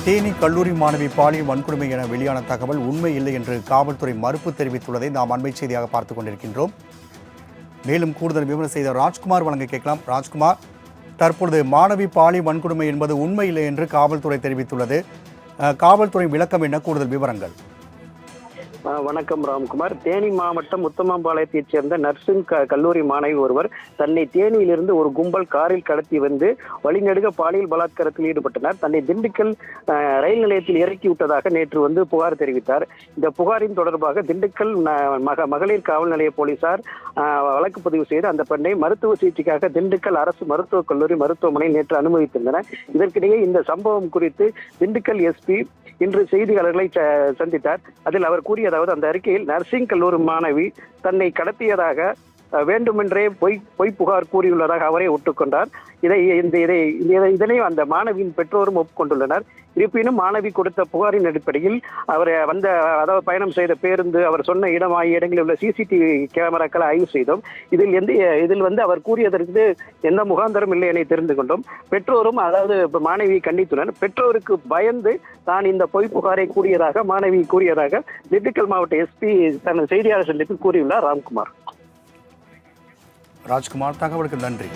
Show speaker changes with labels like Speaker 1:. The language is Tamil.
Speaker 1: தேனி கல்லூரி மாணவி பாலியல் வன்கொடுமை என வெளியான தகவல் உண்மை இல்லை என்று காவல்துறை மறுப்பு தெரிவித்துள்ளதை நாம் அண்மை செய்தியாக பார்த்துக் கொண்டிருக்கின்றோம். மேலும் கூடுதல் விவரம் செய்த ராஜ்குமார் வழங்க கேட்கலாம். ராஜ்குமார், தற்பொழுது மாணவி பாலியல் வன்கொடுமை என்பது உண்மை இல்லை என்று காவல்துறை தெரிவித்துள்ளது. காவல்துறை விளக்கம் என்ன? கூடுதல் விவரங்கள்.
Speaker 2: வணக்கம் ராம்குமார். தேனி மாவட்டம் முத்தமாம்பாளையத்தைச் சேர்ந்த நர்சிங் கல்லூரி மாணவி ஒருவர் தன்னை தேனியிலிருந்து ஒரு கும்பல் காரில் கடத்தி வந்து வழிநெடுக பாலியல் பலாத்காரத்தில் ஈடுபட்டனர். தன்னை திண்டுக்கல் ரயில் நிலையத்தில் இறக்கி விட்டதாக நேற்று புகார் தெரிவித்தார். இந்த புகாரின் தொடர்பாக திண்டுக்கல் மகளிர் காவல் நிலைய போலீசார் வழக்கு பதிவு செய்து அந்த பெண்ணை மருத்துவ சிகிச்சைக்காக திண்டுக்கல் அரசு மருத்துவக் கல்லூரி மருத்துவமனை நேற்று அனுமதித்திருந்தனர். இதற்கிடையே இந்த சம்பவம் குறித்து திண்டுக்கல் எஸ்பி இன்று செய்தியாளர்களை சந்தித்தார். அதில் அவர் கூறியதாவது, அந்த அறிக்கையில் நர்சிங் கல்லூரி மாணவி தன்னை கடத்தியதாக வேண்டுமென்றே பொய் புகார் கூறியுள்ளதாக அவரே ஒட்டுக்கொண்டார். இதனை அந்த மாணவியின் பெற்றோரும் ஒப்புக்கொண்டுள்ளனர். இருப்பினும் மாணவி கொடுத்த புகாரின் அடிப்படையில் அவர் அதாவது பயணம் செய்த பேருந்து, அவர் சொன்ன இடம் ஆகிய இடங்களில் உள்ள சிசிடிவி கேமராக்களை ஆய்வு செய்தோம். இதில் அவர் கூறியதற்கு எந்த முகாந்தரம் இல்லை என தெரிந்து கொண்டோம். பெற்றோரும் அதாவது மாணவியை கண்டித்துள்ளனர். பெற்றோருக்கு பயந்து தான் இந்த பொய் புகாரை மாணவி கூறியதாக திண்டுக்கல் மாவட்ட எஸ்பி தனது செய்தியாளர் சந்திப்பில் கூறியுள்ளார். ராம்குமார்.
Speaker 1: ராஜ்குமார், தகவலுக்கு நன்றி.